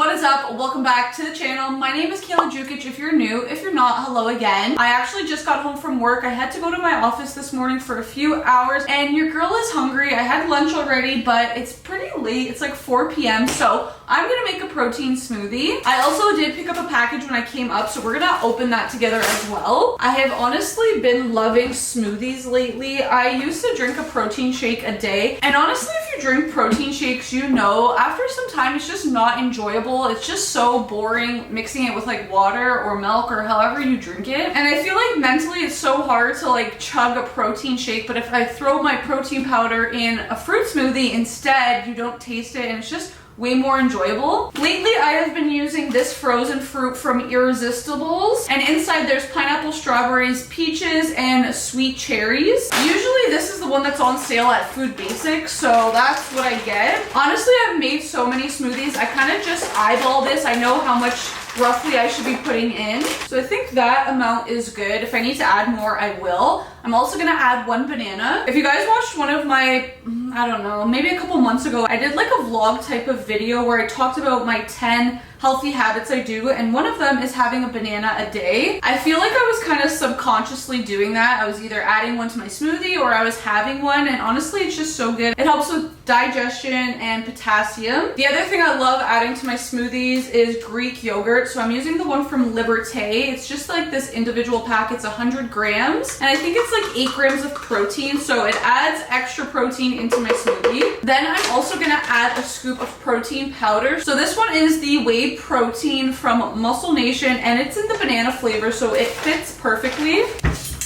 what is up? Welcome back to the channel. My name is Kayla Jukic. If you're new, if you're not, hello again. I actually just got home from work. I had to go to my office this morning for a few hours and your girl is hungry. I had lunch already, but it's pretty late. It's like 4 p.m. So I'm gonna make a protein smoothie. I also did pick up a package when I came up, so we're gonna open that together as well. I have honestly been loving smoothies lately. I used to drink a protein shake a day, and honestly, if you drink protein shakes, you know, after some time, it's just not enjoyable. It's just so boring mixing it with like water or milk or however you drink it. And I feel like mentally it's so hard to like chug a protein shake, but if I throw my protein powder in a fruit smoothie instead, you don't taste it and it's just way more enjoyable. Lately, I have been using this frozen fruit from Irresistibles, and inside there's pineapple, strawberries, peaches, and sweet cherries. Usually this is the one that's on sale at Food Basics, so that's what I get. Honestly, I've made so many smoothies, I kind of just eyeball this. I know how much roughly I should be putting in. So I think that amount is good. If I need to add more, I will. I'm also gonna add 1 banana. If you guys watched one of my, I don't know, maybe a couple months ago, I did like a vlog type of video where I talked about my 10 healthy habits I do, and one of them is having a banana a day. I feel like I was kind of subconsciously doing that. I was either adding one to my smoothie or I was having one, and honestly, it's just so good. It helps with digestion and potassium. The other thing I love adding to my smoothies is Greek yogurt. So I'm using the one from Liberté. It's just like this individual pack. It's 100 grams, and I think it's like 8 grams of protein, so it adds extra protein into my smoothie. Then I'm also gonna add a scoop of protein powder. So this one is the whey protein from Muscle Nation, and it's in the banana flavor, so it fits perfectly.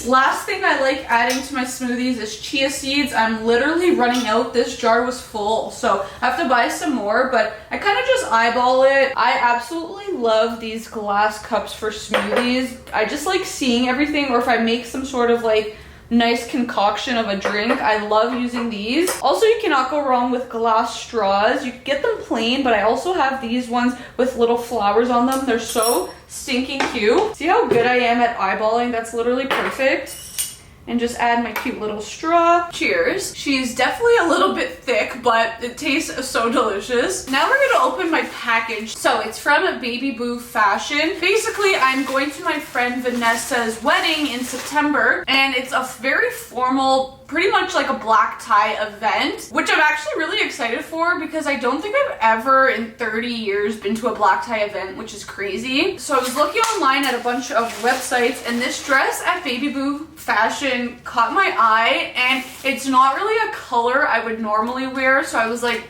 Last thing I like adding to my smoothies is chia seeds. I'm literally running out. This jar was full, so I have to buy some more, but I kind of just eyeball it. I absolutely love these glass cups for smoothies. I just like seeing everything, or if I make some sort of like nice concoction of a drink, I love using these. Also, you cannot go wrong with glass straws. You can get them plain, but I also have these ones with little flowers on them. They're so stinking cute. See how good I am at eyeballing? That's literally perfect. And just add my cute little straw. Cheers. She's definitely a little bit thick, but it tastes so delicious. Now we're gonna open my package. So it's from a Baby Boo Fashion. Basically, I'm going to my friend Vanessa's wedding in September, and it's a very formal, pretty much like a black tie event, which I'm actually really excited for because I don't think I've ever in 30 years been to a black tie event, which is crazy. So I was looking online at a bunch of websites, and this dress at Baby Boo Fashion caught my eye, and it's not really a color I would normally wear, so I was like,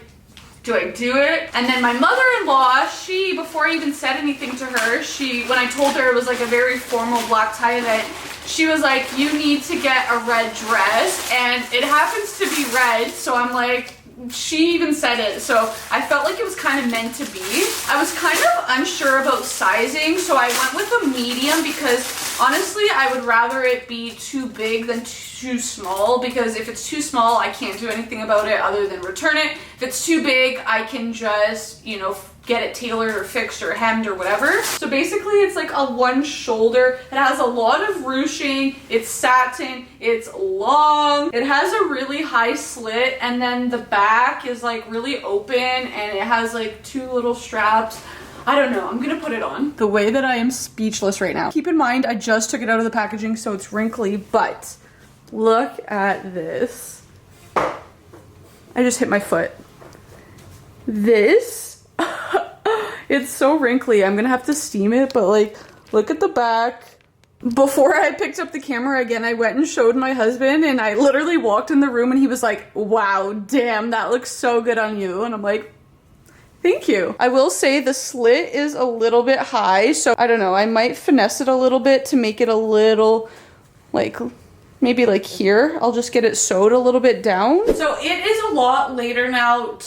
do I do it? And then my mother-in-law, she, before I even said anything to her, when I told her it was like a very formal black tie event, she was like, you need to get a red dress, and it happens to be red, so I'm like, she even said it, so I felt like it was kind of meant to be. I was kind of unsure about sizing, so I went with a medium because honestly, I would rather it be too big than too small, because if it's too small, I can't do anything about it other than return it. If it's too big, I can just, you know, get it tailored or fixed or hemmed or whatever. So basically it's like a one shoulder. It has a lot of ruching, it's satin, it's long, it has a really high slit, and then the back is like really open, and it has like 2 little straps. I don't know, I'm gonna put it on. The way that I am speechless right now. Keep in mind, I just took it out of the packaging, so it's wrinkly, but look at this. I just hit my foot. This, it's so wrinkly. I'm gonna have to steam it, but like, look at the back. Before I picked up the camera again, I went and showed my husband, and I literally walked in the room and he was like, wow, damn, that looks so good on you. And I'm like, thank you. I will say the slit is a little bit high, so I don't know, I might finesse it a little bit to make it a little, like, maybe like here. I'll just get it sewed a little bit down. So it is a lot later now.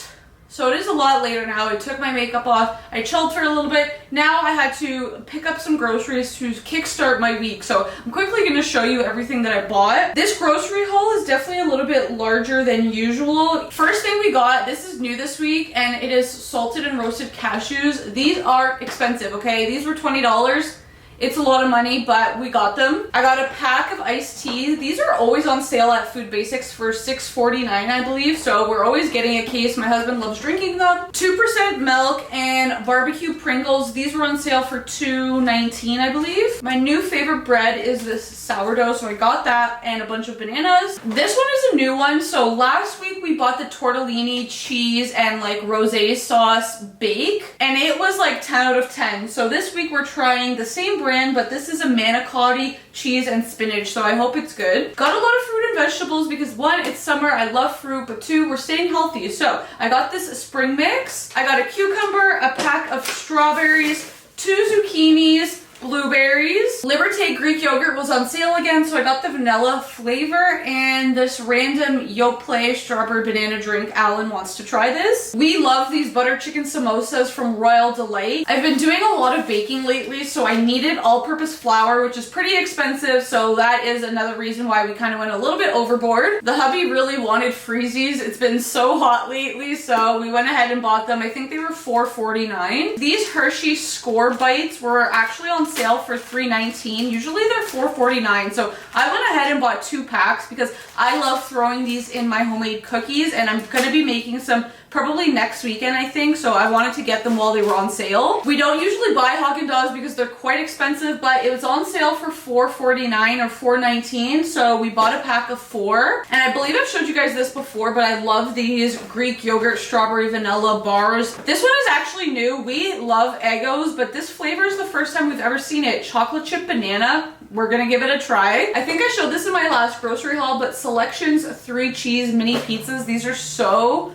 I took my makeup off. I chilled for a little bit. Now I had to pick up some groceries to kickstart my week. So I'm quickly going to show you everything that I bought. This grocery haul is definitely a little bit larger than usual. First thing we got, this is new this week, and it is salted and roasted cashews. These are expensive, okay? These were $20. It's a lot of money, but we got them. I got a pack of iced tea. These are always on sale at Food Basics for $6.49, I believe. So we're always getting a case. My husband loves drinking them. 2% milk and barbecue Pringles. These were on sale for $2.19, I believe. My new favorite bread is this sourdough, so I got that and a bunch of bananas. This one is a new one. So last week we bought the tortellini cheese and like rosé sauce bake, and it was like 10 out of 10. So this week we're trying the same brand, but this is a manicotti cheese and spinach, so I hope it's good. Got a lot of fruit and vegetables because one, it's summer, I love fruit, but two, we're staying healthy. So I got this spring mix. I got a cucumber, a pack of strawberries, 2 zucchinis, blueberries. Liberté Greek yogurt was on sale again, so I got the vanilla flavor, and this random Yoplait strawberry banana drink. Alan wants to try this. We love these butter chicken samosas from Royal Delight. I've been doing a lot of baking lately, so I needed all-purpose flour, which is pretty expensive, so that is another reason why we kind of went a little bit overboard. The hubby really wanted freezies. It's been so hot lately, so we went ahead and bought them. I think they were $4.49. These Hershey Score Bites were actually on sale for $3.19. Usually they're $4.49, so I went ahead and bought 2 packs because I love throwing these in my homemade cookies, and I'm gonna be making some probably next weekend, I think, so I wanted to get them while they were on sale. We don't usually buy Haagen-Dazs because they're quite expensive, but it was on sale for $4.49 or $4.19, so we bought a pack of 4. And I believe I've showed you guys this before, but I love these Greek yogurt strawberry vanilla bars. This one is actually new. We love Eggos, but this flavor is the first time we've ever seen it. Chocolate chip banana. We're gonna give it a try. I think I showed this in my last grocery haul, but Selections 3 cheese mini pizzas. These are so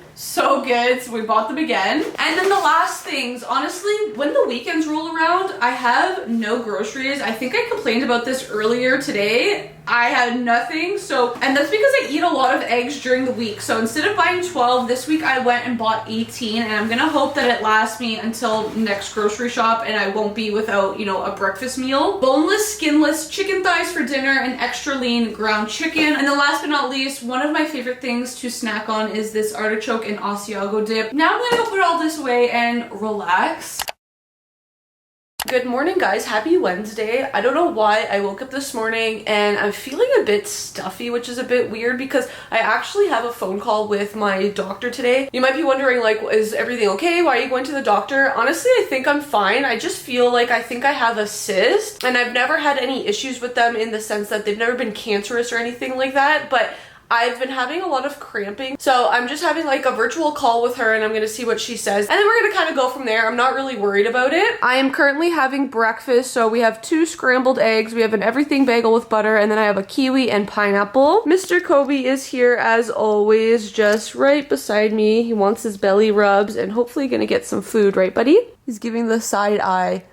good, so we bought them again. And then the last things, honestly, when the weekends roll around, I have no groceries. I think I complained about this earlier today. I had nothing, and that's because I eat a lot of eggs during the week. So instead of buying 12, this week I went and bought 18, and I'm gonna hope that it lasts me until next grocery shop and I won't be without, you know, a breakfast meal. Boneless, skinless chicken thighs for dinner and extra lean ground chicken. And then last but not least, one of my favorite things to snack on is this artichoke and Asiago dip. Now I'm gonna go put all this away and relax. Good morning, guys. Happy Wednesday. I don't know why I woke up this morning and I'm feeling a bit stuffy, which is a bit weird because I actually have a phone call with my doctor today. You might be wondering, like, is everything okay? Why are you going to the doctor? Honestly, I think I'm fine. I just feel like I think I have a cyst, and I've never had any issues with them in the sense that they've never been cancerous or anything like that, but I've been having a lot of cramping, so I'm just having like a virtual call with her, and I'm gonna see what she says, and then we're gonna kind of go from there. I'm not really worried about it. I am currently having breakfast, so we have 2 scrambled eggs, we have an everything bagel with butter, and then I have a kiwi and pineapple. Mr. Kobe is here as always, just right beside me. He wants his belly rubs and hopefully gonna get some food, right buddy? He's giving the side eye.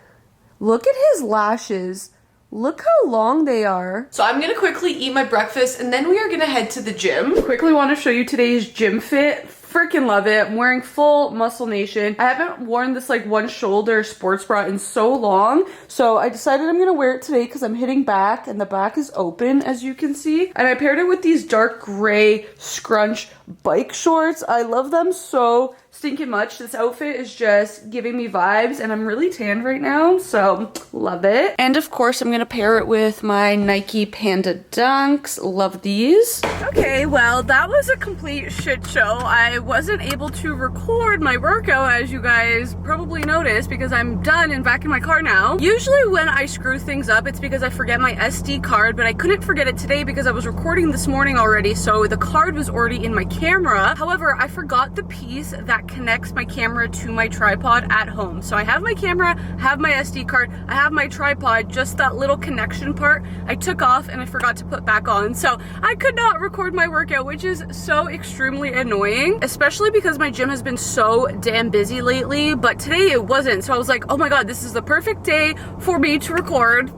Look at his lashes. Look how long they are. So I'm gonna quickly eat my breakfast and then we are gonna head to the gym. Quickly want to show you today's gym fit. Freaking love it. I'm wearing full Muscle Nation. I haven't worn this like one shoulder sports bra in so long, so I decided I'm gonna wear it today because I'm hitting back and the back is open, as you can see. And I paired it with these dark gray scrunch bike shorts. I love them so stinking much. This outfit is just giving me vibes, and I'm really tanned right now, so love it. And of course, I'm gonna pair it with my Nike Panda Dunks. Love these. Okay, well, that was a complete shit show. I wasn't able to record my workout, as you guys probably noticed, because I'm done and back in my car now. Usually when I screw things up, it's because I forget my SD card, but I couldn't forget it today because I was recording this morning already, so the card was already in my camera. However, I forgot the piece that connects my camera to my tripod at home. So I have my camera, I have my SD card, I have my tripod, just that little connection part I took off and I forgot to put back on. So I could not record my workout, which is so extremely annoying, especially because my gym has been so damn busy lately, but today it wasn't. So I was like, oh my God, this is the perfect day for me to record.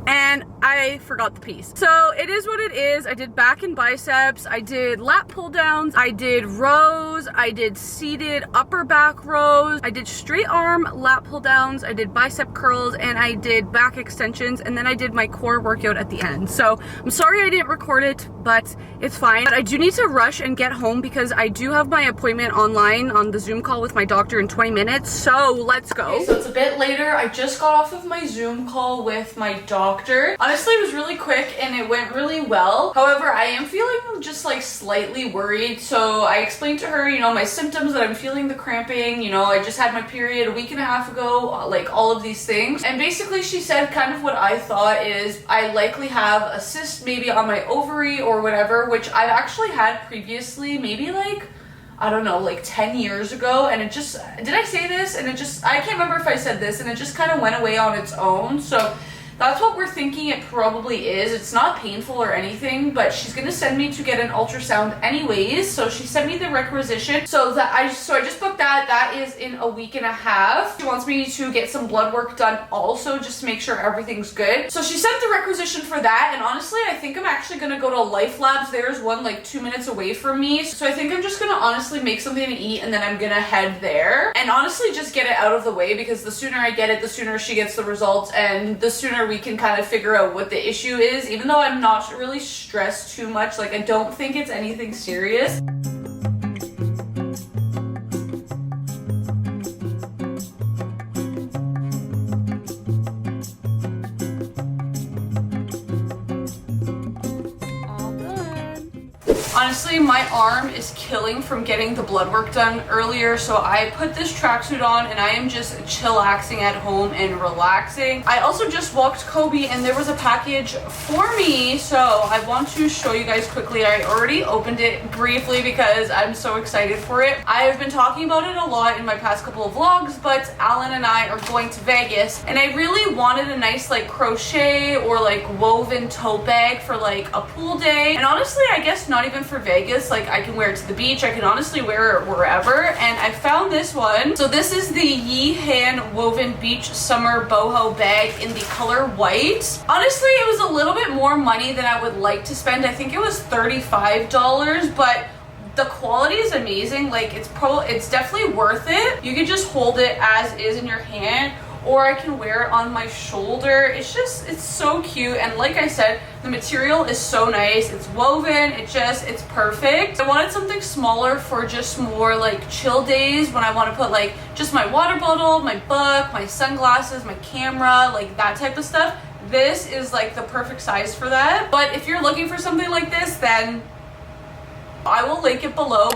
And I forgot the piece. So it is what it is. I did back and biceps, I did lat pull downs, I did rows, I did seated upper back rows, I did straight arm lat pull downs, I did bicep curls, and I did back extensions, and then I did my core workout at the end. So I'm sorry I didn't record it, but it's fine. But I do need to rush and get home because I do have my appointment online on the Zoom call with my doctor in 20 minutes. So let's go. Okay, so it's a bit later. I just got off of my Zoom call with my doctor. Honestly, it was really quick and it went really well. However, I am feeling just like slightly worried. So I explained to her, you know, my symptoms, that I'm feeling the cramping, you know, I just had my period a week and a half ago, like all of these things. And basically she said kind of what I thought is I likely have a cyst maybe on my ovary or whatever, which I've actually had previously, maybe like, I don't know, like 10 years ago, and it just, did I say this? And it just, I can't remember if I said this, and it just kind of went away on its own. So that's what we're thinking it probably is. It's not painful or anything, but she's gonna send me to get an ultrasound anyways. So she sent me the requisition. So I just booked that. That is in a week and a half. She wants me to get some blood work done also, just to make sure everything's good. So she sent the requisition for that, and honestly, I think I'm actually gonna go to Life Labs. There's one like 2 minutes away from me. So I think I'm just gonna honestly make something to eat, and then I'm gonna head there. And honestly, just get it out of the way, because the sooner I get it, the sooner she gets the results, and the sooner we can kind of figure out what the issue is. Even though I'm not really stressed too much, like I don't think it's anything serious. Honestly, my arm is killing from getting the blood work done earlier, so I put this tracksuit on and I am just chillaxing at home and relaxing. I also just walked Kobe and there was a package for me, so I want to show you guys quickly. I already opened it briefly because I'm so excited for it. I have been talking about it a lot in my past couple of vlogs, but Alan and I are going to Vegas, and I really wanted a nice like crochet or like woven tote bag for like a pool day. And honestly, I guess not even for Vegas, like I can wear it to the beach, I can honestly wear it wherever. And I found this one. So this is the Yihan woven beach summer boho bag in the color white. Honestly, it was a little bit more money than I would like to spend. I think it was $35, but the quality is amazing. Like it's definitely worth it. You can just hold it as is in your hand, or I can wear it on my shoulder. It's so cute. And like I said, the material is so nice. It's woven, it's perfect. I wanted something smaller for just more like chill days when I want to put like just my water bottle, my book, my sunglasses, my camera, like that type of stuff. This is like the perfect size for that. But if you're looking for something like this, then I will link it below.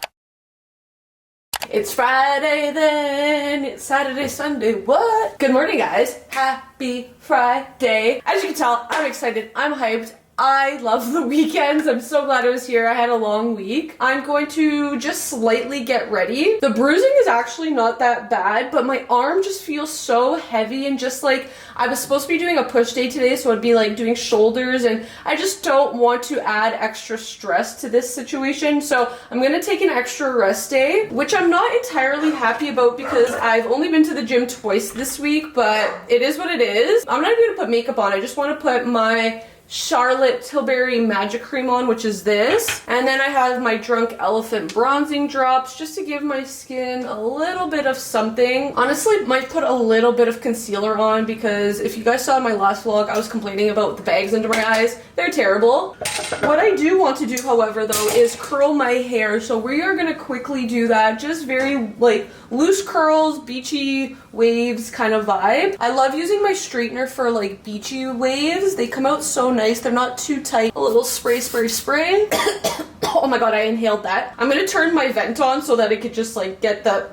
It's Friday then, it's Saturday, Sunday, what? Good morning, guys. Happy Friday. As you can tell, I'm excited, I'm hyped. I love the weekends. I'm so glad I was here. I had a long week. I'm going to just slightly get ready. The bruising is actually not that bad, but my arm just feels so heavy, and just like I was supposed to be doing a push day today, so I'd be like doing shoulders, and I just don't want to add extra stress to this situation. So I'm gonna take an extra rest day, which I'm not entirely happy about because I've only been to the gym twice this week, but it is what it is. I'm not even gonna put makeup on. I just want to put my Charlotte Tilbury Magic Cream on, which is this. And then I have my Drunk Elephant bronzing drops just to give my skin a little bit of something. Honestly, might put a little bit of concealer on because if you guys saw in my last vlog, I was complaining about the bags under my eyes. They're terrible. What I do want to do, however, though, is curl my hair. So we are gonna quickly do that. Just very like loose curls, beachy waves kind of vibe. I love using my straightener for like beachy waves. They come out so nice. They're not too tight. A little spray. Oh my god, I inhaled that. I'm gonna turn my vent on so that it could just like get the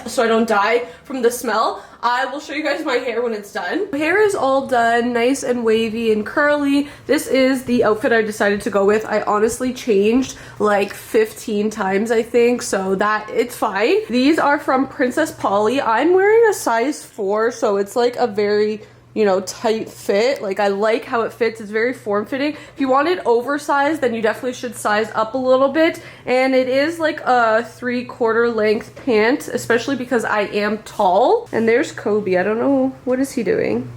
so I don't die from the smell. I will show you guys my hair when it's done. My hair is all done, nice and wavy and curly. This is the outfit I decided to go with. I honestly changed like 15 times, I think, so that it's fine. These are from Princess Polly. I'm wearing a size 4, so it's like a very, you know, tight fit. Like I like how it fits. It's very form-fitting. If you want it oversized, then you definitely should size up a little bit. And it is like a 3/4 length pant, especially because I am tall. And there's Kobe. I don't know, what is he doing?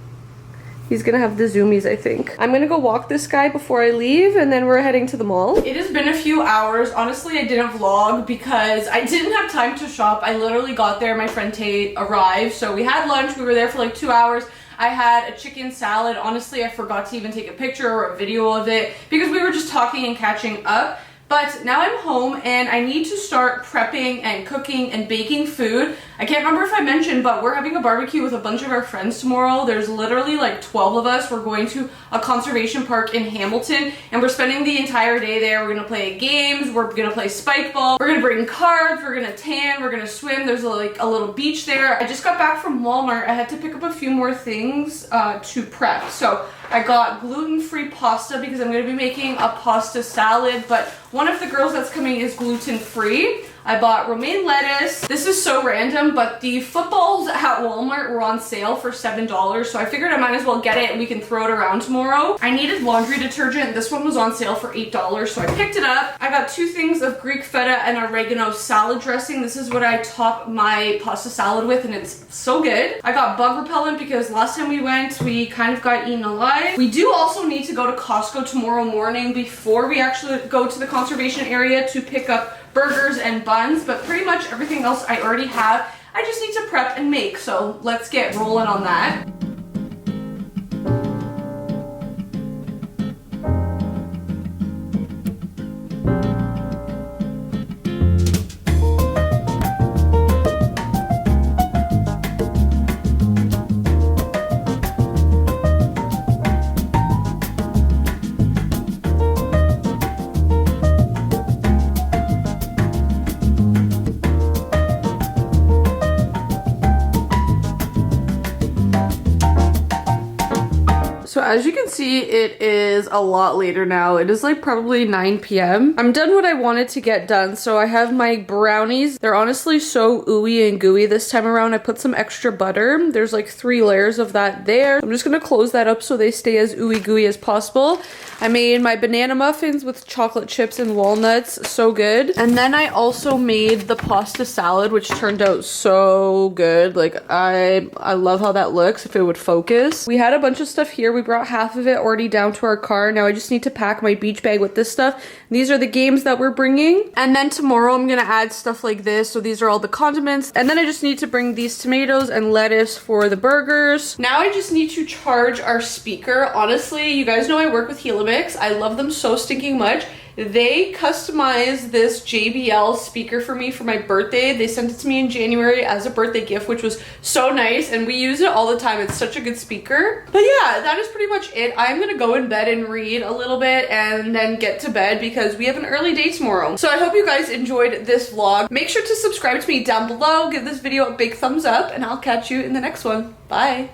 He's gonna have the zoomies, I think. I'm gonna go walk this guy before I leave, and then we're heading to the mall. It has been a few hours. Honestly, I didn't vlog because I didn't have time to shop. I literally got there, my friend Tate arrived, so we had lunch. We were there for like 2 hours. I had a chicken salad. Honestly, I forgot to even take a picture or a video of it because we were just talking and catching up. But now I'm home and I need to start prepping and cooking and baking food. I can't remember if I mentioned, but we're having a barbecue with a bunch of our friends tomorrow. There's literally like 12 of us. We're going to a conservation park in Hamilton and we're spending the entire day there. We're gonna play games, we're gonna play spike ball, we're gonna bring cards, we're gonna tan, we're gonna swim. There's like a little beach there. I just got back from Walmart. I had to pick up a few more things to prep. So I got gluten-free pasta because I'm gonna be making a pasta salad, but one of the girls that's coming is gluten-free. I bought romaine lettuce. This is so random, but the footballs at Walmart were on sale for $7, so I figured I might as well get it and we can throw it around tomorrow. I needed laundry detergent. This one was on sale for $8, so I picked it up. I got 2 things of Greek feta and oregano salad dressing. This is what I top my pasta salad with, and it's so good. I got bug repellent because last time we went, we kind of got eaten alive. We do also need to go to Costco tomorrow morning before we actually go to the conservation area to pick up burgers and buns, but pretty much everything else I already have. I just need to prep and make, so let's get rolling on that. So as you can see, it is a lot later now. It is like probably 9 p.m. I'm done what I wanted to get done. So I have my brownies. They're honestly so ooey and gooey this time around. I put some extra butter. There's like 3 layers of that there. I'm just gonna close that up so they stay as ooey gooey as possible. I made my banana muffins with chocolate chips and walnuts. So good. And then I also made the pasta salad, which turned out so good. Like I love how that looks if it would focus. We had a bunch of stuff here. We brought half of it already down to our car. Now I just need to pack my beach bag with this stuff. These are the games that we're bringing. And then tomorrow I'm gonna add stuff like this. So these are all the condiments. And then I just need to bring these tomatoes and lettuce for the burgers. Now I just need to charge our speaker. Honestly, you guys know I work with Helix. I love them so stinking much. They customized this JBL speaker for me for my birthday. They sent it to me in January as a birthday gift, which was so nice, and we use it all the time. It's such a good speaker. But yeah, that is pretty much it. I'm gonna go in bed and read a little bit and then get to bed because we have an early day tomorrow. So I hope you guys enjoyed this vlog. Make sure to subscribe to me down below, give this video a big thumbs up, and I'll catch you in the next one. Bye.